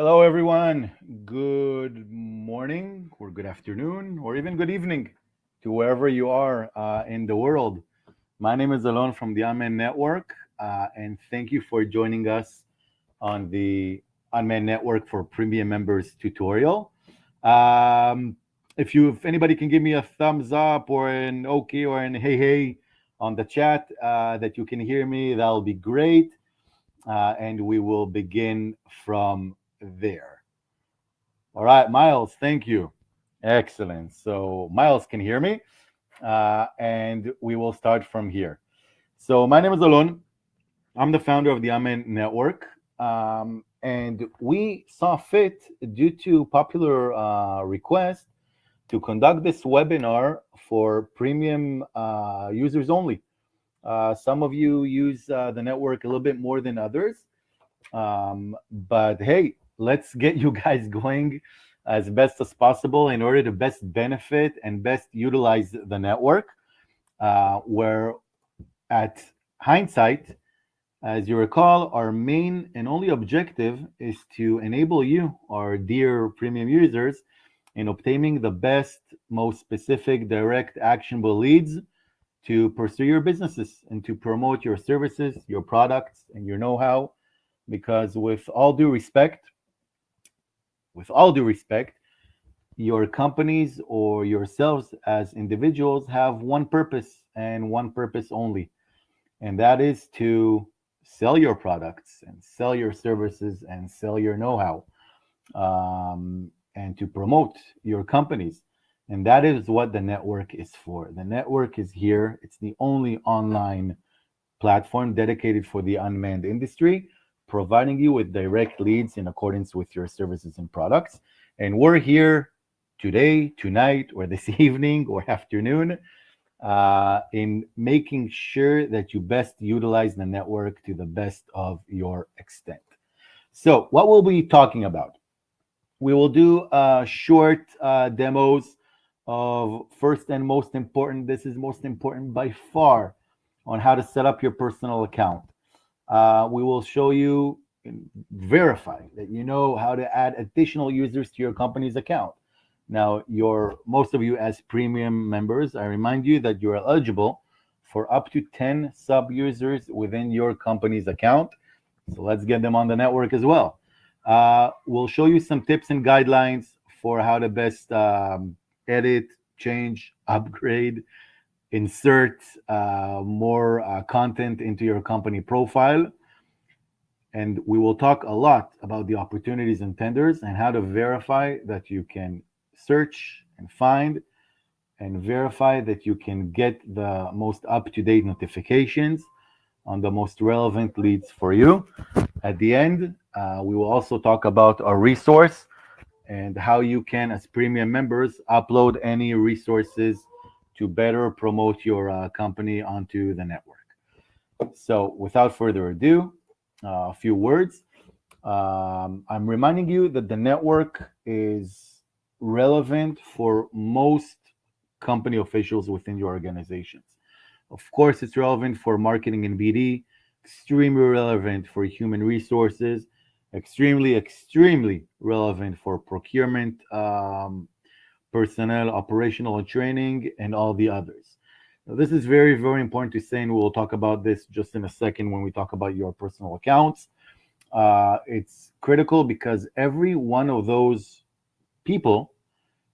Hello, everyone. Good morning, or good afternoon, or even good evening to wherever you are in the world. My name is Alon from the Unmanned Network, and thank you for joining us on the Unmanned Network for Premium Members tutorial. Um, if anybody can give me a thumbs up or an okay or an hey hey on the chat that you can hear me, that'll be great. And we will begin from there. All right, Miles, thank you. Excellent. So Miles can hear me, and we will start from here. So my name is Alon. I'm the founder of the Unmanned Network, and we saw fit due to popular request to conduct this webinar for premium users only. Some of you use the network a little bit more than others. But hey, let's get you guys going as best as possible in order to best benefit and best utilize the network. Where at hindsight, as you recall, our main and only objective is to enable you, our dear premium users, in obtaining the best, most specific, direct, actionable leads to pursue your businesses and to promote your services, your products, and your know how because with all due respect, your companies or yourselves as individuals have one purpose and one purpose only, and that is to sell your products and sell your services and sell your know-how, and to promote your companies. And that is what the network is for. The network is here. It's the only online platform dedicated for the unmanned industry, providing you with direct leads in accordance with your services and products. And we're here today, tonight, or this evening or afternoon in making sure that you best utilize the network to the best of your extent. So, what we'll be talking about? We will do short demos of first and most important. This is most important by far on how to set up your personal account. We will show you and verify that you know how to add additional users to your company's account. Now, your most of you as premium members, I remind you that you are eligible for up to 10 sub users within your company's account. So let's get them on the network as well. We'll show you some tips and guidelines for how to best edit, change, upgrade, insert more content into your company profile. And we will talk a lot about the opportunities and tenders and how to verify that you can search and find and verify that you can get the most up-to-date notifications on the most relevant leads for you. At the end, we will also talk about our resource and how you can, as premium members, upload any resources to better promote your company onto the network. So, without further ado, a few words. I'm reminding you that the network is relevant for most company officials within your organizations. Of course, it's relevant for marketing and BD, extremely relevant for human resources, extremely relevant for procurement, personnel, operational and training, and all the others. Now, this is very important to say, and we'll talk about this just in a second when we talk about your personal accounts. It's critical because every one of those people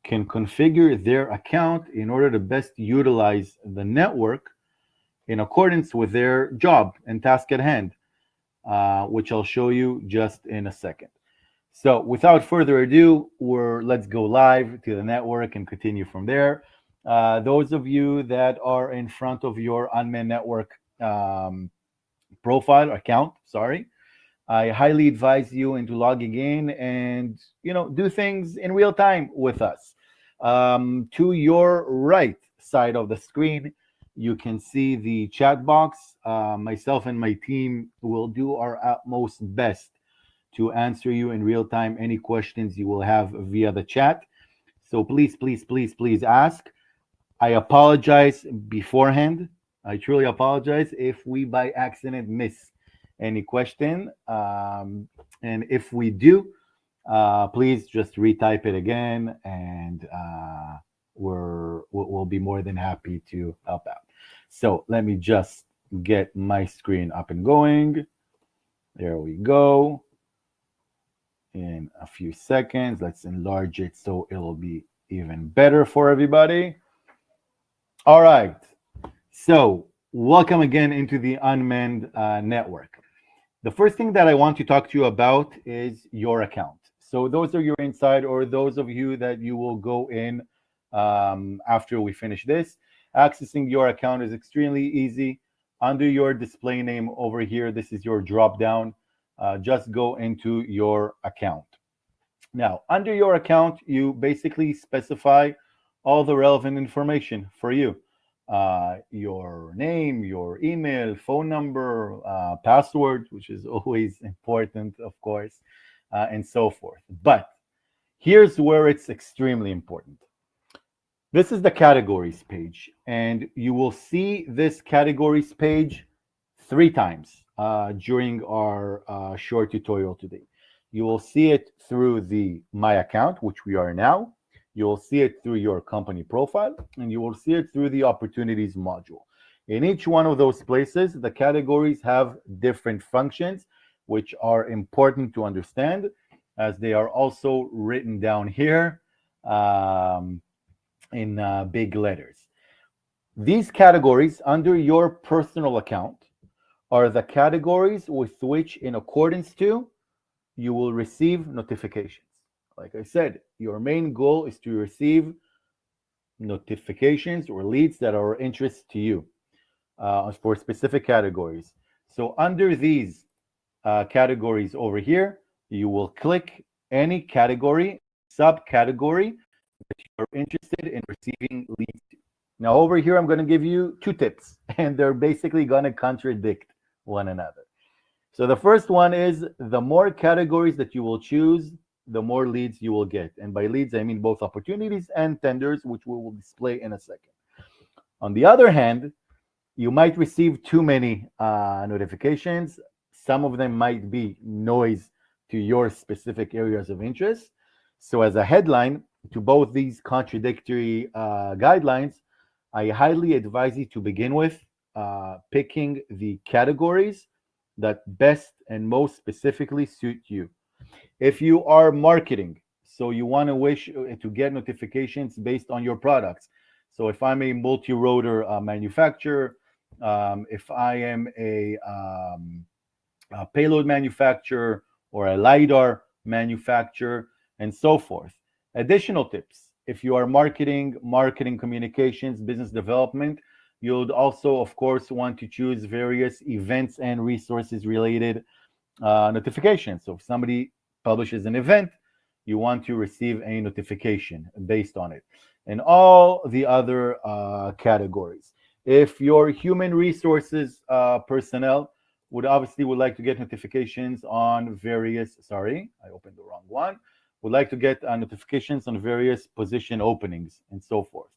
can configure their account in order to best utilize the network in accordance with their job and task at hand, which I'll show you just in a second. So without further ado, let's go live to the network and continue from there. Those of you that are in front of your Unmanned Network profile account, sorry, I highly advise you into logging in and do things in real time with us. To your right side of the screen, you can see the chat box. Myself and my team will do our utmost best to answer you in real time any questions you will have via the chat. So please ask. I apologize beforehand. I truly apologize if we by accident miss any question. And if we do, please just retype it again, and we'll be more than happy to help out. So let me just get my screen up and going. There we go. In a few seconds, let's enlarge it so it'll be even better for everybody. All right. So welcome again into the Unmanned Network. The first thing that I want to talk to you about is your account. So those are your inside, or those of you that you will go in after we finish this. Accessing your account is extremely easy. Under your display name over here, this is your drop down. Just go into your account. Now, under your account, you basically specify all the relevant information for you. Your name, your email, phone number, password, which is always important, of course, and so forth. But here's where it's extremely important. This is the categories page, and you will see this categories page 3 times during our short tutorial today. You will see it through the My Account, which we are now. You will see it through your company profile, and you will see it through the Opportunities module. In each one of those places, the categories have different functions, which are important to understand, as they are also written down here in big letters. These categories under your personal account are the categories with which, in accordance to, you will receive notifications. Like I said, your main goal is to receive notifications or leads that are of interest to you for specific categories. So under these categories over here, you will click any category, subcategory that you're interested in receiving leads to. Now over here, I'm going to give you 2 tips, and they're basically going to contradict one another. So the first one is, the more categories that you will choose, the more leads you will get. And by leads, I mean both opportunities and tenders, which we will display in a second. On the other hand, you might receive too many notifications. Some of them might be noise to your specific areas of interest. So as a headline to both these contradictory guidelines, I highly advise you to begin with picking the categories that best and most specifically suit you. If you are marketing, so you want to wish to get notifications based on your products. So if I'm a multi-rotor manufacturer, if I am a payload manufacturer or a LiDAR manufacturer, and so forth. Additional tips: if you are marketing communications, business development, you'll also, of course, want to choose various events and resources related notifications. So if somebody publishes an event, you want to receive a notification based on it, and all the other categories. If your human resources personnel would like to get notifications on various, sorry, I opened the wrong one, would like to get notifications on various position openings and so forth.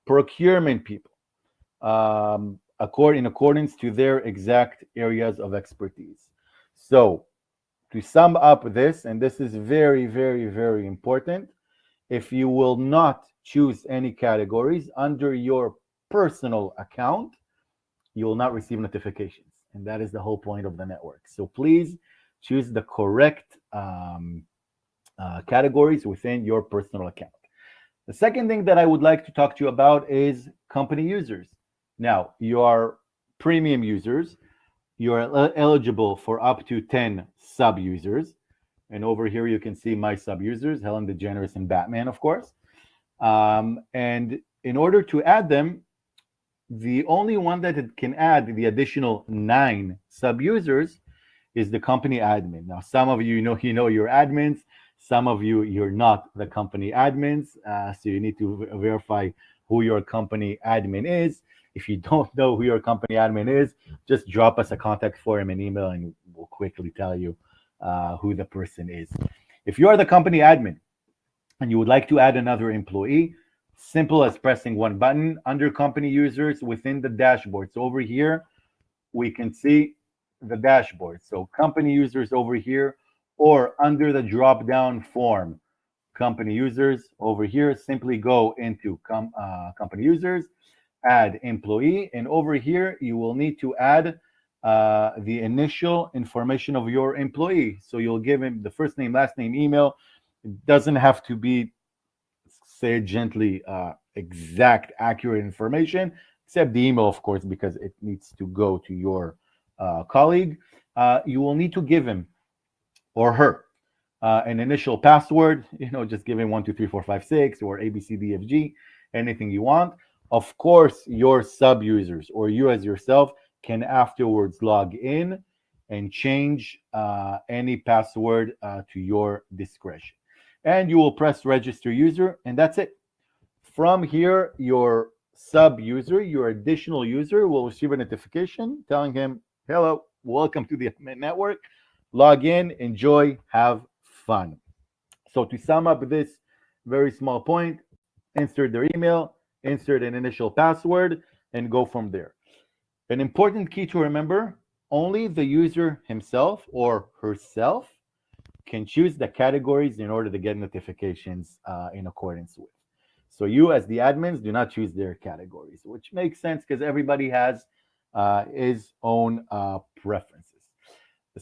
Procurement people, in accordance to their exact areas of expertise. So to sum up this, and this is very, very, very important, if you will not choose any categories under your personal account, you will not receive notifications. And that is the whole point of the network. So please choose the correct categories within your personal account. The second thing that I would like to talk to you about is company users. Now, you are premium users. You are eligible for up to 10 sub users. And over here, you can see my sub users, Helen DeGeneres and Batman, of course. And in order to add them, the only one that can add the additional 9 sub users is the company admin. Now, some of you know your admins. Some of you, you're not the company admins. So you need to verify who your company admin is. If you don't know who your company admin is, just drop us a contact form and email, and we'll quickly tell you who the person is. If you are the company admin and you would like to add another employee, simple as pressing one button under company users within the dashboard. So over here, we can see the dashboard. So company users over here or under the drop down form, company users over here, simply go into company users, add employee, and over here you will need to add the initial information of your employee. So you'll give him the first name, last name, email. It doesn't have to be, say it gently, exact, accurate information, except the email, of course, because it needs to go to your colleague. You will need to give him or her an initial password. Just give him 12345 6 or ABCDFG, anything you want. Of course, your sub users or you as yourself can afterwards log in and change any password to your discretion. And you will press register user, and that's it. From here, your sub user, your additional user, will receive a notification telling him, hello, welcome to the Unmanned Network. Log in, enjoy, have fun. So to sum up this very small point, insert their email, insert an initial password, and go from there. An important key to remember, only the user himself or herself can choose the categories in order to get notifications in accordance with. So you, as the admins, do not choose their categories, which makes sense because everybody has his own preferences. The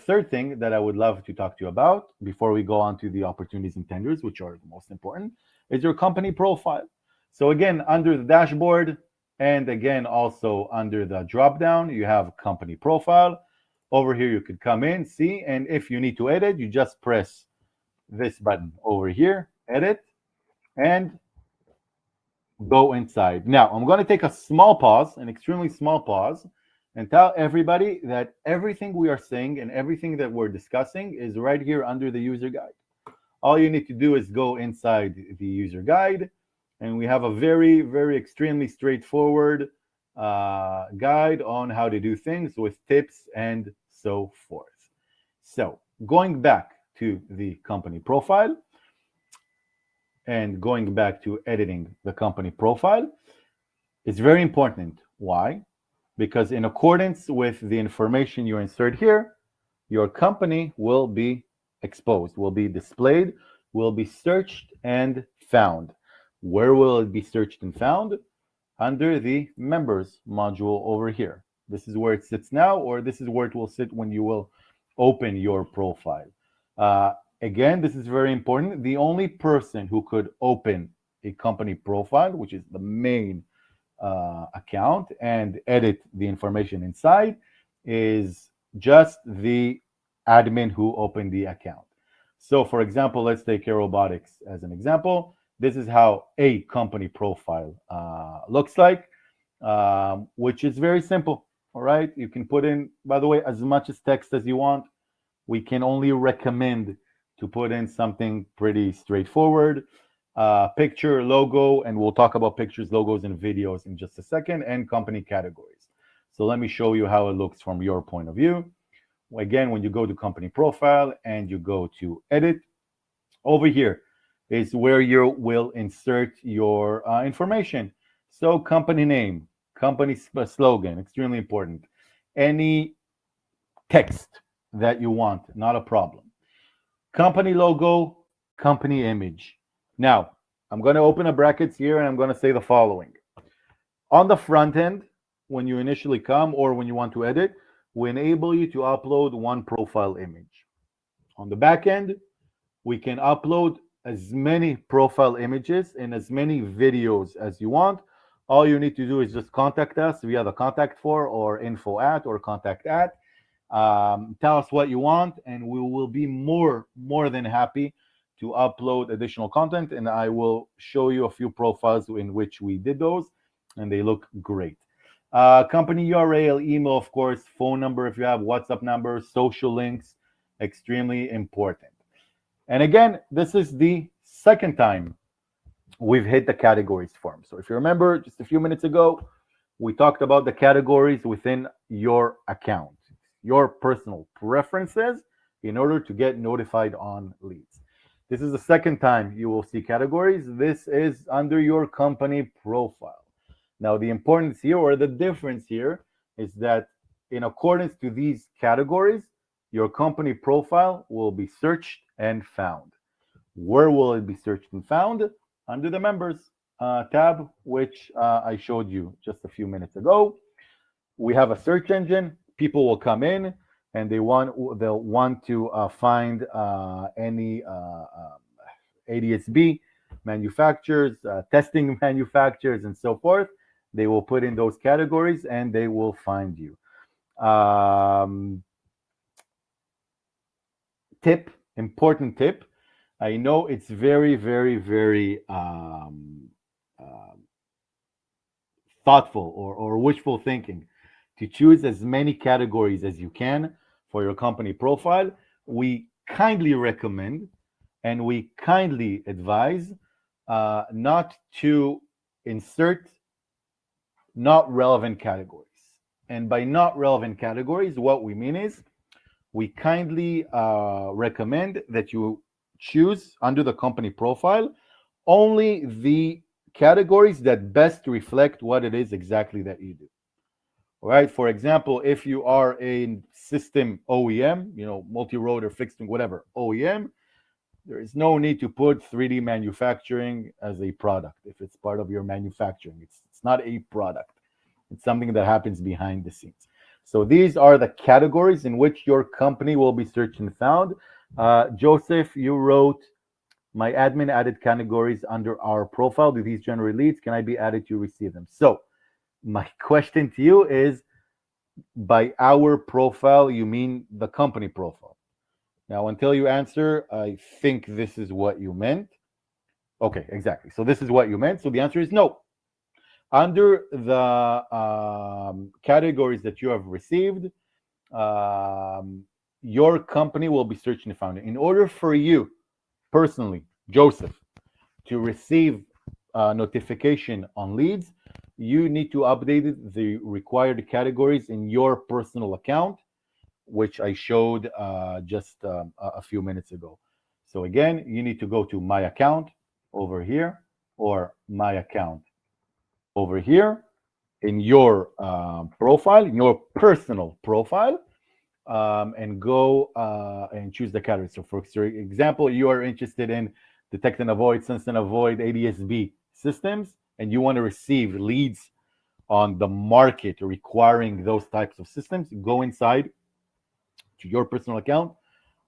third thing that I would love to talk to you about before we go on to the opportunities and tenders, which are the most important, is your company profile. So again, under the dashboard and again also under the drop down, you have company profile. Over here, you could come in, see, and if you need to edit, you just press this button over here, edit, and go inside. Now, I'm going to take a small pause, an extremely small pause, and tell everybody that everything we are saying and everything that we're discussing is right here under the user guide. All you need to do is go inside the user guide, and we have a very, very extremely straightforward guide on how to do things with tips and so forth. So, going back to the company profile and going back to editing the company profile, it's very important. Why? Because in accordance with the information you insert here, your company will be exposed, will be displayed, will be searched and found. Where will it be searched and found? Under the members module over here. This is where it sits now, or this is where it will sit when you will open your profile. Again, this is very important. The only person who could open a company profile, which is the main account, and edit the information inside, is just the admin who opened the account. So, for example, let's take Aerobotics as an example. This is how a company profile looks like, which is very simple. All right, you can put in, by the way, as much as text as you want. We can only recommend to put in something pretty straightforward. Picture, logo, and we'll talk about pictures, logos, and videos in just a second, and company categories. So let me show you how it looks from your point of view. Again, when you go to company profile and you go to edit, over here is where you will insert your information. So company name, company slogan, extremely important. Any text that you want, not a problem. Company logo, company image. Now, I'm going to open a brackets here and I'm going to say the following. On the front end, when you initially come or when you want to edit, we enable you to upload one profile image. On the back end, we can upload as many profile images and as many videos as you want. All you need to do is just contact us via the contact for or info at or contact at. Tell us what you want, and we will be more than happy to upload additional content. And I will show you a few profiles in which we did those, and they look great. Company URL, email, of course, phone number if you have, WhatsApp number, social links, extremely important. And again, this is the second time we've hit the categories form. So if you remember, just a few minutes ago, we talked about the categories within your account, your personal preferences in order to get notified on leads. This is the second time you will see categories. This is under your company profile. Now, the importance here or the difference here is that in accordance to these categories, your company profile will be searched and found. Where will it be searched and found? Under the members tab, which I showed you just a few minutes ago. We have a search engine. People will come in and they'll want to find any ADSB manufacturers, testing manufacturers, and so forth. They will put in those categories and they will find you. Tip, important tip. I know it's very, very, very thoughtful or wishful thinking to choose as many categories as you can for your company profile. We kindly recommend and we kindly advise not to insert not relevant categories. And by not relevant categories, what we mean is we kindly recommend that you choose under the company profile only the categories that best reflect what it is exactly that you do. All right. For example, if you are a system OEM, multi-rotor, fixed wing, whatever OEM, there is no need to put 3D manufacturing as a product. If it's part of your manufacturing, it's not a product. It's something that happens behind the scenes. So these are the categories in which your company will be searched and found. Joseph, you wrote, my admin added categories under our profile. Do these generate leads? Can I be added to receive them? So my question to you is, by our profile, you mean the company profile? Now, until you answer, I think this is what you meant. Okay, exactly. So this is what you meant. So the answer is no. Under the categories that you have received, your company will be searched and found. In order for you personally, Joseph, to receive notification on leads, you need to update the required categories in your personal account, which I showed just a few minutes ago. So again, you need to go to my account over here or my account over here in your profile, in your personal profile, and go and choose the category. So for example, you are interested in detect and avoid, sense and avoid ADSB systems, and you want to receive leads on the market requiring those types of systems, go inside to your personal account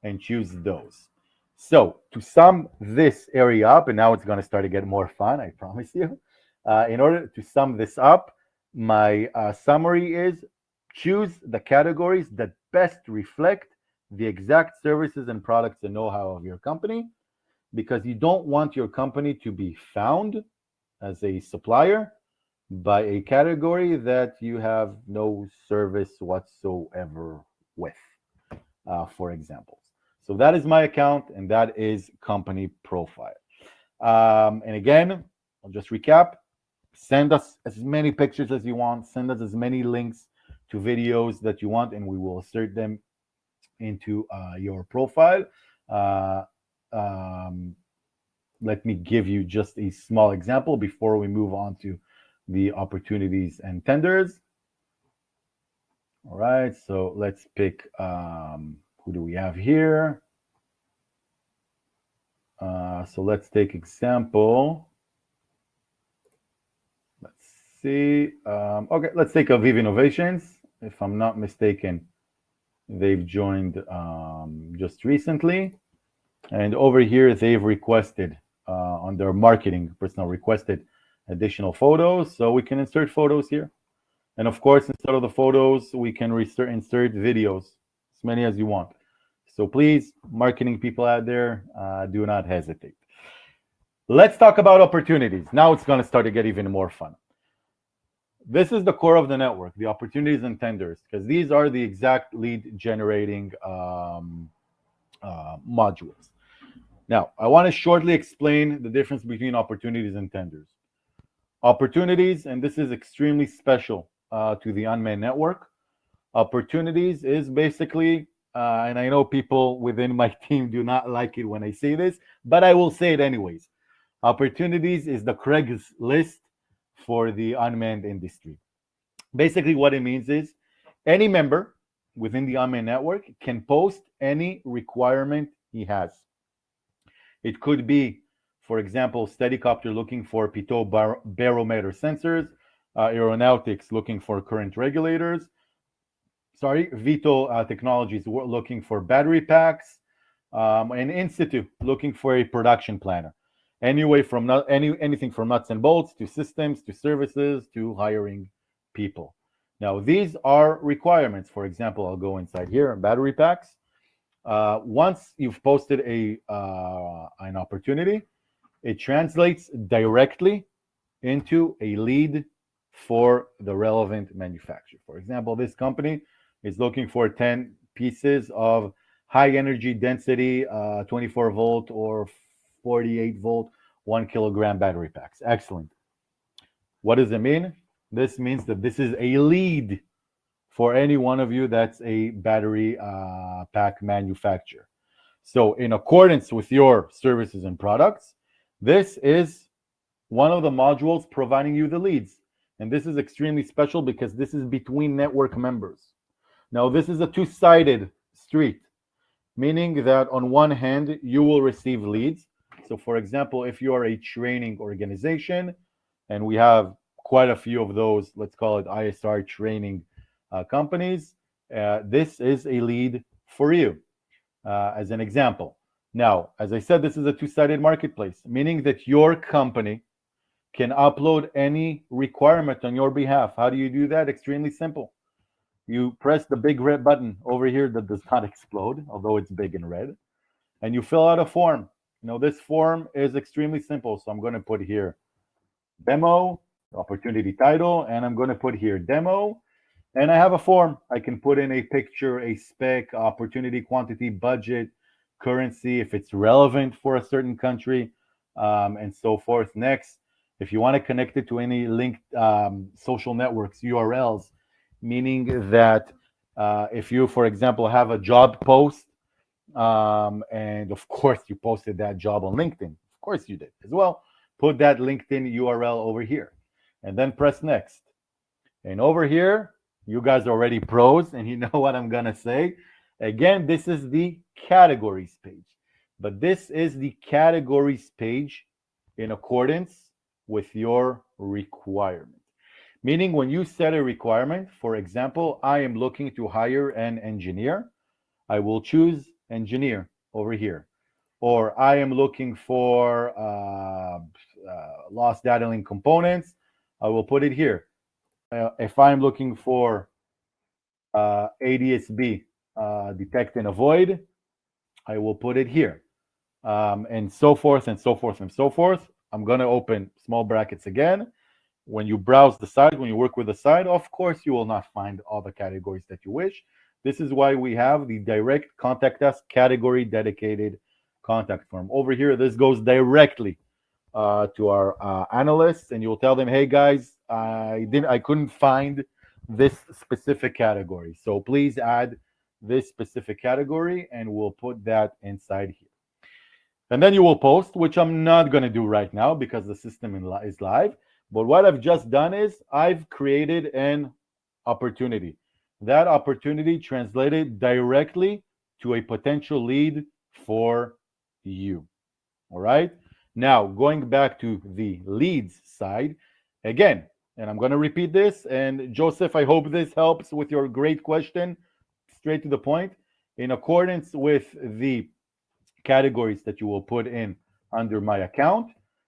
and choose those. So to sum this area up, and now it's going to start to get more fun, I promise you. In order to sum this up, my summary is choose the categories that best reflect the exact services and products and know-how of your company, because you don't want your company to be found as a supplier by a category that you have no service whatsoever with, for example. So that is my account, and that is company profile. And again, I'll just recap. Send us as many pictures as you want. Send us as many links to videos that you want, and we will insert them into your profile. Let me give you just a small example before we move on to the opportunities and tenders. All right, so let's pick, who do we have here? So let's take example. Let's see. Okay, let's take Aviv Innovations. If I'm not mistaken, they've joined just recently. And over here, they've requested on their marketing personnel requested additional photos. So we can insert photos here. And of course, instead of the photos, we can insert videos, as many as you want. So please, marketing people out there, do not hesitate. Let's talk about opportunities. Now it's going to start to get even more fun. This is the core of the network, the opportunities and tenders, because these are the exact lead generating modules. Now, I want to shortly explain the difference between opportunities and tenders. Opportunities, and this is extremely special to the Unmanned Network. Opportunities is basically, and I know people within my team do not like it when I say this, but I will say it anyways. Opportunities is the Craigslist for the unmanned industry. Basically, what it means is any member within the Unmanned Network can post any requirement he has. It could be, for example, Steadicopter looking for pitot barometer sensors, aeronautics looking for current regulators, Vito Technologies looking for battery packs, and Institute looking for a production planner. Anyway, from anything from nuts and bolts to systems to services to hiring people. Now, these are requirements. For example, I'll go inside here, battery packs. Once you've posted an opportunity, it translates directly into a lead for the relevant manufacturer. For example, this company is looking for 10 pieces of high energy density 24 volt or 48 volt 1 kilogram battery packs. Excellent. What does it mean? This means that this is a lead for any one of you that's a battery pack manufacturer. So in accordance with your services and products, this is one of the modules providing you the leads. And this is extremely special because this is between network members. Now, this is a two-sided street, meaning that on one hand, you will receive leads. So for example, if you are a training organization, and we have quite a few of those, let's call it ISR training companies, this is a lead for you, as an example. Now, as I said, this is a two-sided marketplace, meaning that your company can upload any requirement on your behalf. How do you do that? Extremely simple. You press the big red button over here that does not explode, although it's big and red, and you fill out a form. Now, this form is extremely simple. So I'm going to put here demo, opportunity title, and I'm going to put here demo. And I have a form. I can put in a picture, a spec, opportunity, quantity, budget, currency, if it's relevant for a certain country, and so forth. Next, if you want to connect it to any linked social networks, URLs, meaning that if you, for example, have a job post, and of course you posted that job on LinkedIn, of course you did as well, put that LinkedIn URL over here, and then press next. And over here, you guys are already pros, and you know what I'm gonna say. Again, this is the categories page, but this is the categories page in accordance with your requirement. Meaning when you set a requirement, for example, I am looking to hire an engineer, I will choose engineer over here. Or I am looking for lost data link components, I will put it here. If I'm looking for ADSB, detect and avoid, I will put it here. And so forth and so forth and so forth. I'm going to open small brackets again. When you browse the site, when you work with the site, of course, you will not find all the categories that you wish. This is why we have the direct contact us category dedicated contact form. Over here, this goes directly to our analysts, and you'll tell them, hey guys, I couldn't find this specific category. So please add this specific category, and we'll put that inside here. And then you will post, which I'm not going to do right now because the system is live. But what I've just done is I've created an opportunity. That opportunity translated directly to a potential lead for you. All right. Now, going back to the leads side, again, and I'm going to repeat this. And Joseph, I hope this helps with your great question. Straight to the point. In accordance with the categories that you will put in under my account,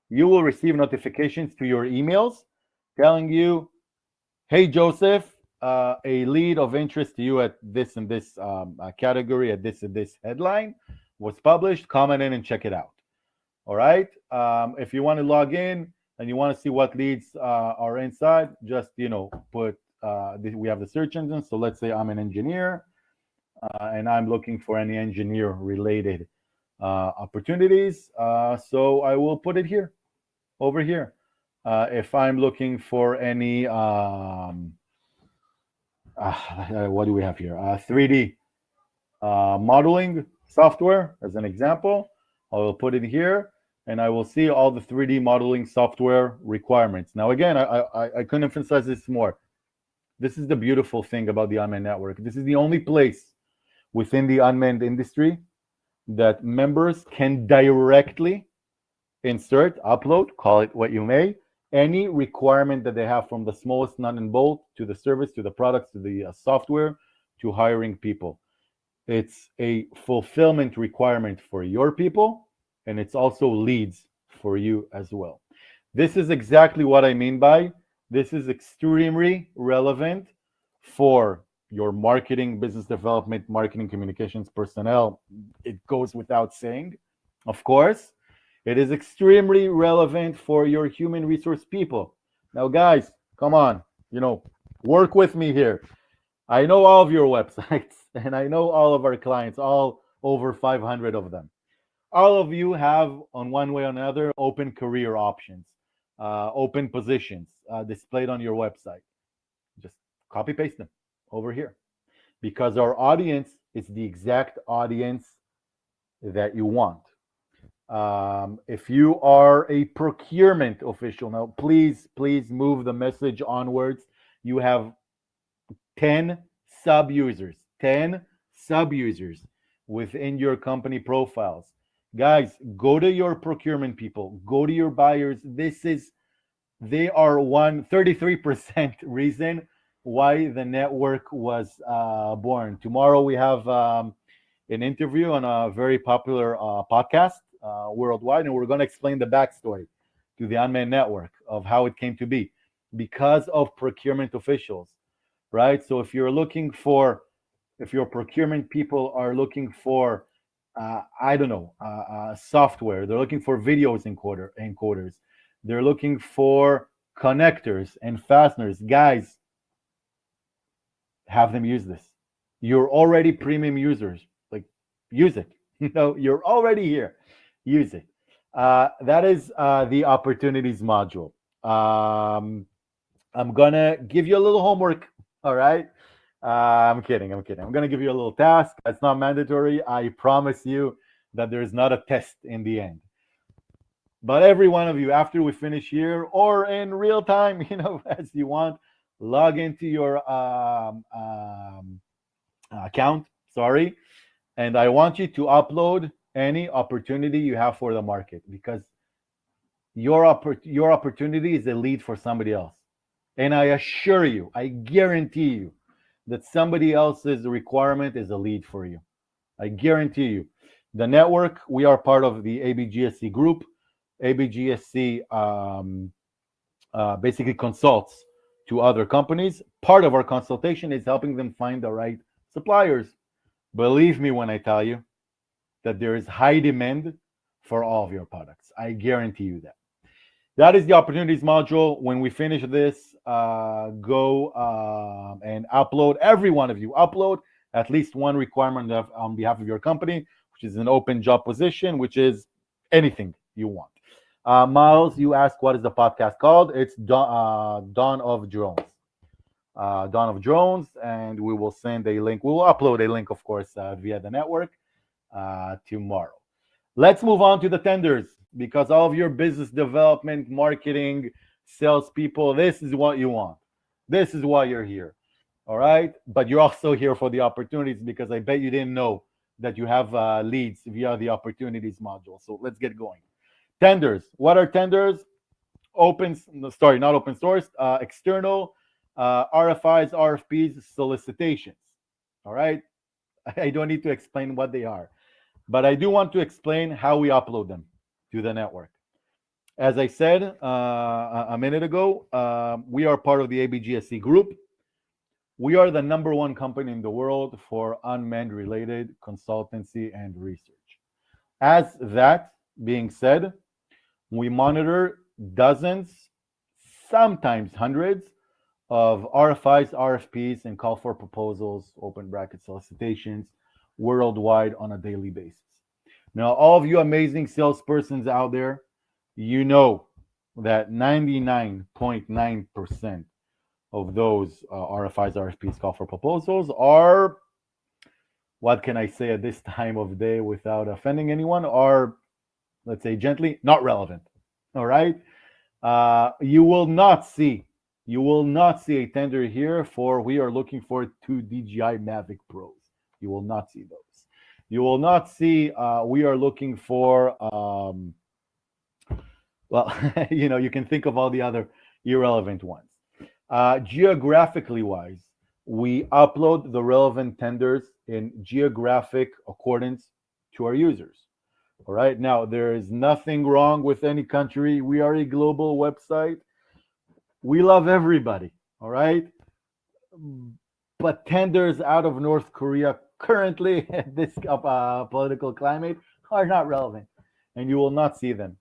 you will receive notifications to your emails telling you, hey, Joseph, a lead of interest to you at this and this category, at this and this headline was published. Comment in and check it out. All right. If you want to log in and you want to see what leads are inside, just, put, we have the search engine. So let's say I'm an engineer and I'm looking for any engineer related opportunities. So I will put it here, over here. If I'm looking for any, what do we have here? 3D modeling software, as an example, I will put it here, and I will see all the 3D modeling software requirements. Now, again, I couldn't emphasize this more. This is the beautiful thing about the unmanned network. This is the only place within the unmanned industry that members can directly insert, upload, call it what you may, any requirement that they have, from the smallest nut and bolt to the service, to the products, to the software, to hiring people. It's a fulfillment requirement for your people, and it's also leads for you as well. This is exactly what I mean by this is extremely relevant for your marketing, business development, marketing, communications personnel. It goes without saying, of course. It is extremely relevant for your human resource people. Now, guys, come on, work with me here. I know all of your websites and I know all of our clients, all over 500 of them. All of you have, on one way or another, open career options, open positions displayed on your website. Just copy paste them over here, because our audience is the exact audience that you want. If you are a procurement official, now please move the message onwards. You have 10 sub users, 10 sub users within your company profiles. Guys, go to your procurement people, go to your buyers. They are 33% reason why the network was born. Tomorrow we have an interview on a very popular podcast worldwide, and we're going to explain the backstory to the Unmanned Network of how it came to be because of procurement officials, right? So if your procurement people are looking for, I don't know, software, they're looking for videos encoders, they're looking for connectors and fasteners, guys, have them use this. You're already premium users. Like, use it. You're already here. Use it. That is the opportunities module. I'm gonna give you a little homework. All right. I'm kidding. I'm gonna give you a little task. It's not mandatory. I promise you that there is not a test in the end. But every one of you, after we finish here or in real time, as you want, log into your account. Sorry. And I want you to upload any opportunity you have for the market, because your opportunity is a lead for somebody else. And I assure you, I guarantee you that somebody else's requirement is a lead for you. I guarantee you. The network, we are part of the ABGSC group. ABGSC basically consults to other companies. Part of our consultation is helping them find the right suppliers. Believe me when I tell you that there is high demand for all of your products. I guarantee you that. That is the opportunities module. When we finish this, go and upload, every one of you, upload at least one requirement on behalf of your company, which is an open job position, which is anything you want. Miles, you ask, what is the podcast called? It's Dawn of Drones. Dawn of Drones, and we will send a link. We will upload a link, of course, via the network tomorrow. Let's move on to the tenders, because all of your business development, marketing, salespeople, this is what you want. This is why you're here. All right. But you're also here for the opportunities, because I bet you didn't know that you have leads via the opportunities module. So let's get going. Tenders. What are tenders? Not open source, external RFIs, RFPs, solicitations. All right. I don't need to explain what they are, but I do want to explain how we upload them to the network. As I said a minute ago, we are part of the ABGSC group. We are the number one company in the world for unmanned related consultancy and research. As that being said, we monitor dozens, sometimes hundreds, of RFIs, RFPs, and call for proposals, open bracket solicitations, worldwide on a daily basis. Now, all of you amazing salespersons out there, you know that 99.9% of those RFIs, RFPs, call for proposals are, what can I say at this time of day without offending anyone, are, let's say gently, not relevant. All right. You will not see You will not see a tender here for we are looking for two DJI Mavic Pros. You will not see those. You will not see we are looking for well, you can think of all the other irrelevant ones. Geographically wise, we upload the relevant tenders in geographic accordance to our users. All right. Now, there is nothing wrong with any country. We are a global website. We love everybody. All right. But tenders out of North Korea currently at this political climate are not relevant, and you will not see them,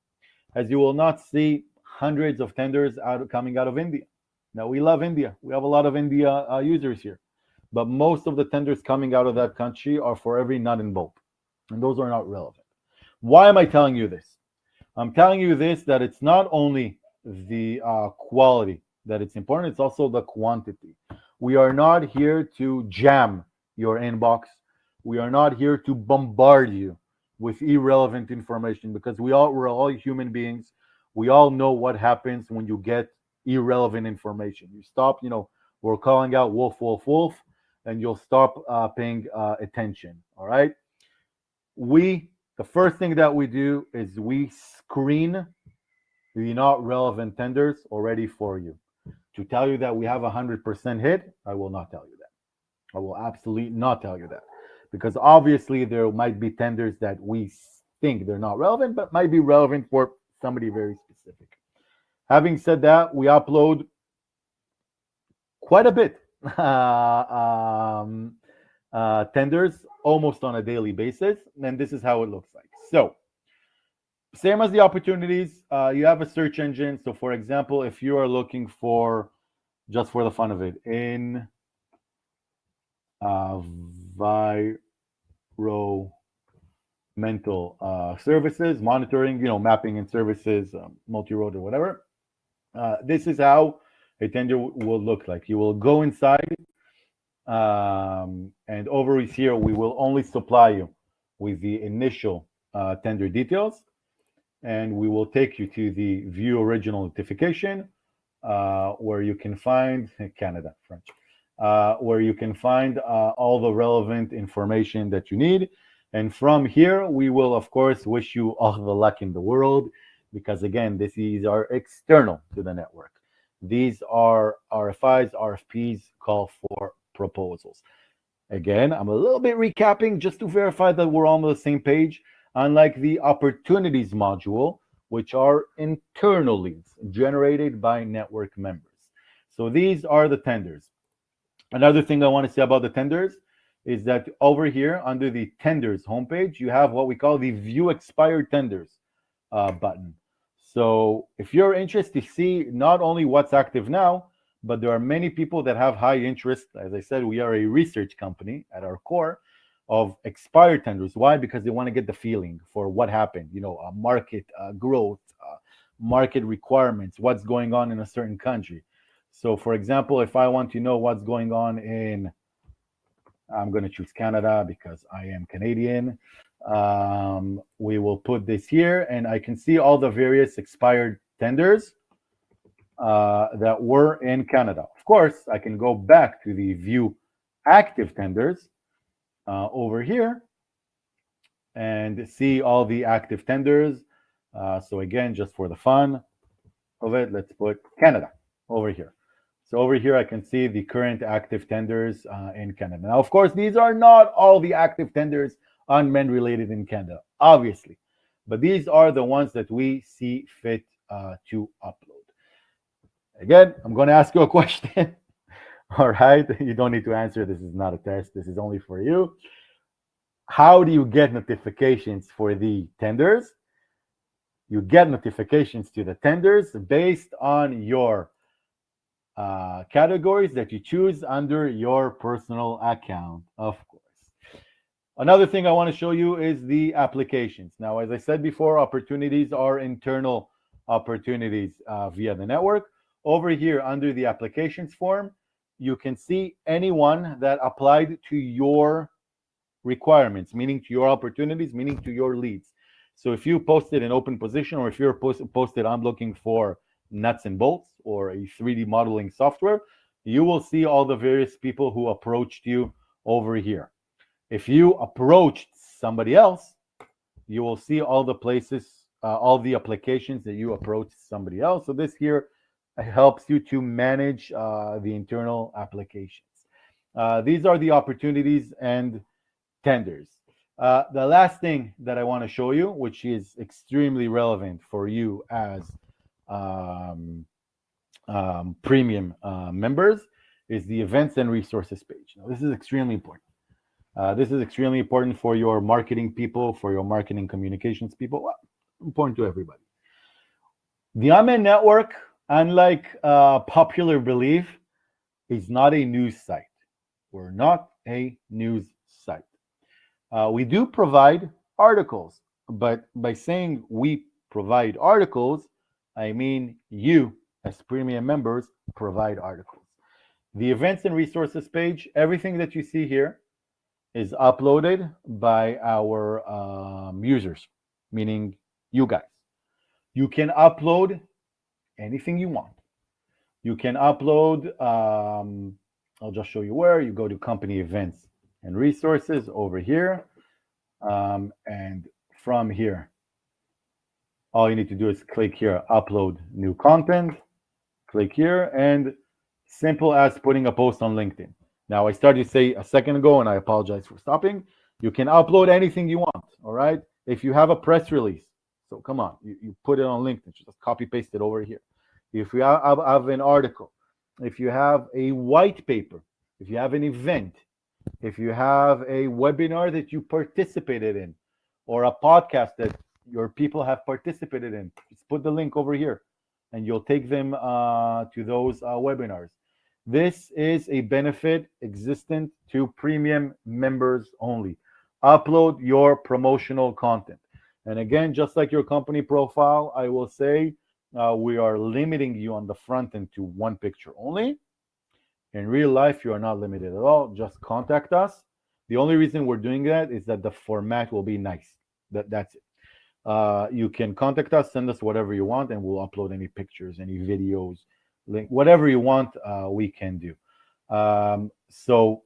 as you will not see hundreds of tenders coming out of India. Now, we love India. We have a lot of India users here, but most of the tenders coming out of that country are for every nut and bolt, and those are not relevant. Why am I telling you this? I'm telling you this that it's not only the quality that it's important, it's also the quantity. We are not here to jam your inbox. We are not here to bombard you with irrelevant information because we're all human beings. We all know what happens when you get irrelevant information. You stop, we're calling out wolf, wolf, wolf, and you'll stop paying attention. All right. The first thing that we do is we screen the not relevant tenders already for you. To tell you that we have 100% hit, I will not tell you that. I will absolutely not tell you that. Because obviously there might be tenders that we think they're not relevant, but might be relevant for somebody very specific. Having said that, we upload quite a bit tenders almost on a daily basis, and this is how it looks like. So, same as the opportunities, you have a search engine. So, for example, if you are looking for, just for the fun of it, in environmental services, monitoring, mapping and services, multi-road or whatever, this is how a tender will look like. You will go inside, and over here, we will only supply you with the initial tender details, and we will take you to the view original notification, where you can find Canada, French, where you can find all the relevant information that you need. And from here, we will, of course, wish you all the luck in the world, because again, these are external to the network. These are RFIs, RFPs, call for proposals. Again, I'm a little bit recapping just to verify that we're all on the same page. Unlike the opportunities module, which are internal leads generated by network members. So these are the tenders. Another thing I want to say about the tenders is that over here under the tenders homepage, you have what we call the view expired tenders button. So if you're interested to see not only what's active now, but there are many people that have high interest. As I said, we are a research company at our core of expired tenders. Why? Because they want to get the feeling for what happened, market growth, market requirements, what's going on in a certain country. So, for example, if I want to know what's going on I'm going to choose Canada because I am Canadian. We will put this here, and I can see all the various expired tenders that were in Canada. Of course, I can go back to the view active tenders over here and see all the active tenders. So again, just for the fun of it, let's put Canada over here. So over here, I can see the current active tenders in Canada. Now, of course, these are not all the active tenders unmanned related in Canada, obviously, but these are the ones that we see fit to upload. Again, I'm going to ask you a question. All right, you don't need to answer. This is not a test. This is only for you. How do you get notifications for the tenders? You get notifications to the tenders based on your categories that you choose under your personal account, of course. Another thing I want to show you is the applications. Now, as I said before, opportunities are internal opportunities via the network. Over here under the applications form, you can see anyone that applied to your requirements, meaning to your opportunities, meaning to your leads. So if you posted an open position, or if you're posted, I'm looking for nuts and bolts or a 3D modeling software, you will see all the various people who approached you over here. If you approached somebody else, you will see all the places, all the applications that you approached somebody else. So this here helps you to manage the internal applications. These are the opportunities and tenders. The last thing that I want to show you, which is extremely relevant for you as um, premium members, is the events and resources page. Now, this is extremely important. This is extremely important for your marketing people, for your marketing communications people, well, important to everybody. The Unmanned Network, unlike popular belief, is not a news site. We're not a news site. We do provide articles, but by saying we provide articles, I mean you, as premium members, provide articles. The events and resources page, everything that you see here is uploaded by our users, meaning you guys. You can upload anything you want. You can upload, I'll just show you where. You go to company events and resources over here. And from here, all you need to do is click here, upload new content, click here, and simple as putting a post on LinkedIn. Now, I started to say a second ago, and I apologize for stopping. You can upload anything you want, all right? If you have a press release, so come on, you put it on LinkedIn, just copy paste it over here. If you have an article, if you have a white paper, if you have an event, if you have a webinar that you participated in, or a podcast that your people have participated in, just put the link over here, and you'll take them to those webinars. This is a benefit existent to premium members only. Upload your promotional content. And again, just like your company profile, I will say we are limiting you on the front end to one picture only. In real life, you are not limited at all. Just contact us. The only reason we're doing that is that the format will be nice. That's it. You can contact us, send us whatever you want, and we'll upload any pictures, any videos, link, whatever you want, we can do. So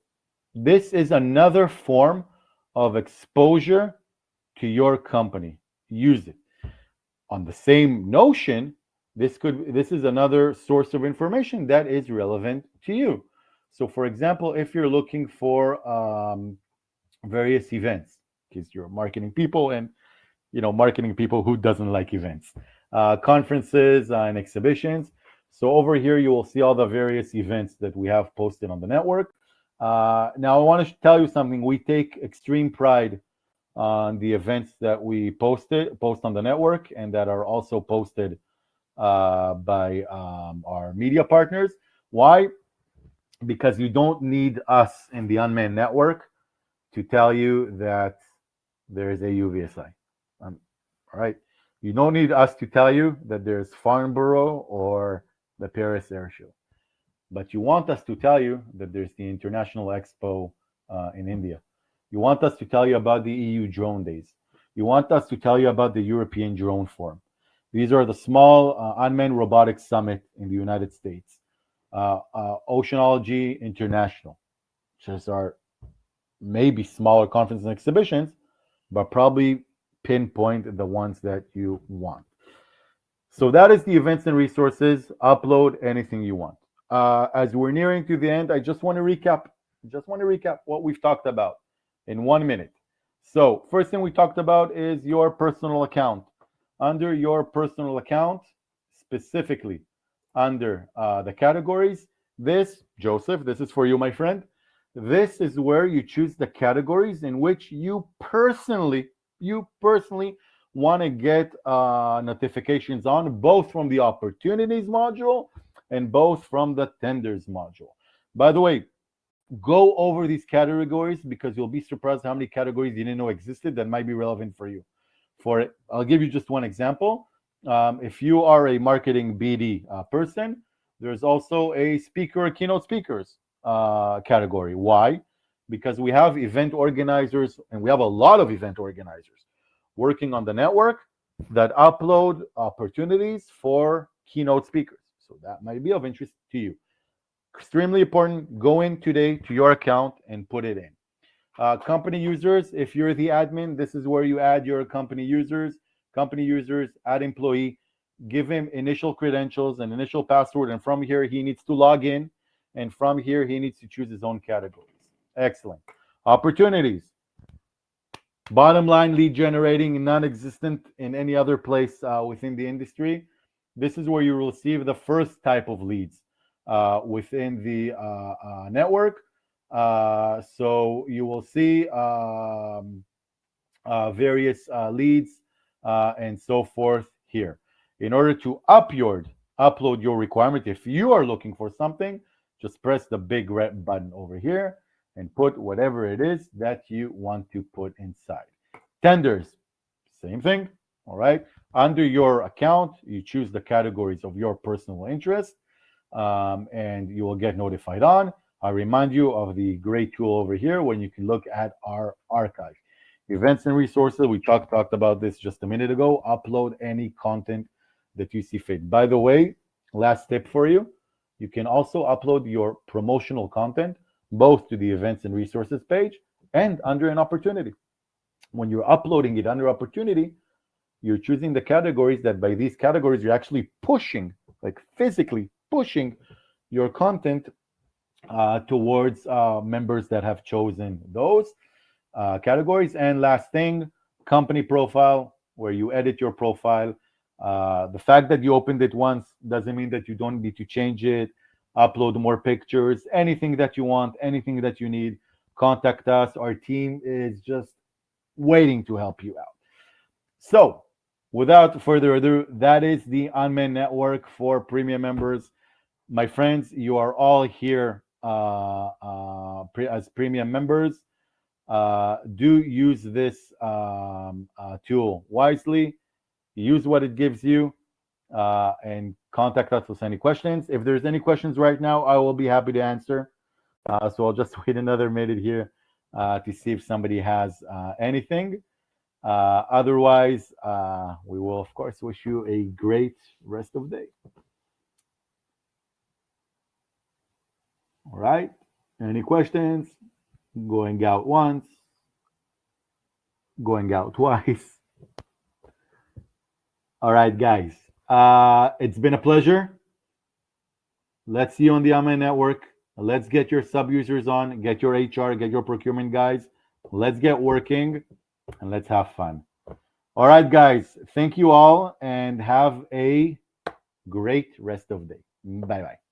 this is another form of exposure to your company. Use it. On the same notion, this is another source of information that is relevant to you. So, for example, if you're looking for various events, because you're marketing people, and marketing people who doesn't like events, conferences and exhibitions. So over here, you will see all the various events that we have posted on the network. Now, I want to tell you something. We take extreme pride on the events that we post on the network, and that are also posted by our media partners. Why? Because you don't need us in the Unmanned Network to tell you that there is a UVSI. All right. You don't need us to tell you that there's Farnborough or the Paris Air Show. But you want us to tell you that there's the International Expo in India. You want us to tell you about the EU Drone Days. You want us to tell you about the European Drone Forum. These are the small unmanned robotics summit in the United States. Oceanology International, which are maybe smaller conferences and exhibitions, but probably pinpoint the ones that you want. So that is the events and resources. Upload anything you want. As we're nearing to the end, I just want to recap. What we've talked about in 1 minute. So first thing we talked about is your personal account. Under your personal account, specifically under the categories, Joseph, this is for you, my friend. This is where you choose the categories in which you personally want to get notifications on, both from the opportunities module and both from the tenders module. By the way, go over these categories, because you'll be surprised how many categories you didn't know existed that might be relevant for you. I'll give you just one example. If you are a marketing BD person, there's also a speaker or keynote speakers category. Why? Because we have event organizers, and we have a lot of event organizers working on the network that upload opportunities for keynote speakers. So that might be of interest to you. Extremely important. Go in today to your account and put it in. Company users, if you're the admin, this is where you add your company users. Company users, add employee, give him initial credentials and initial password. And from here, he needs to log in. And from here, he needs to choose his own categories. Excellent. Opportunities. Bottom line, lead generating, non-existent in any other place within the industry. This is where you will receive the first type of leads within the network. So you will see various leads and so forth here. In order to upload your requirement, if you are looking for something, just press the big red button over here and put whatever it is that you want to put inside. Tenders, same thing. All right. Under your account, you choose the categories of your personal interest, and you will get notified on. I remind you of the great tool over here when you can look at our archive. Events and resources, we talked about this just a minute ago. Upload any content that you see fit. By the way, last tip for you, you can also upload your promotional content both to the events and resources page and under an opportunity. When you're uploading it under opportunity, you're choosing the categories that by these categories, you're actually pushing, like physically pushing your content towards members that have chosen those categories. And last thing, company profile, where you edit your profile. The fact that you opened it once doesn't mean that you don't need to change it, upload more pictures, anything that you want, anything that you need, contact us. Our team is just waiting to help you out. So, without further ado, that is the Unmanned Network for premium members. My friends, you are all here as premium members. Do use this tool wisely. Use what it gives you, and contact us with any questions. If there's any questions right now, I will be happy to answer. So I'll just wait another minute here to see if somebody has anything. Otherwise, we will, of course, wish you a great rest of the day. All right. Any questions? Going out once, going out twice. All right, guys. It's been a pleasure. Let's see you on the Unmanned Network. Let's get your sub users on, get your HR, get your procurement guys. Let's get working and let's have fun. All right, guys. Thank you all and have a great rest of the day. Bye bye.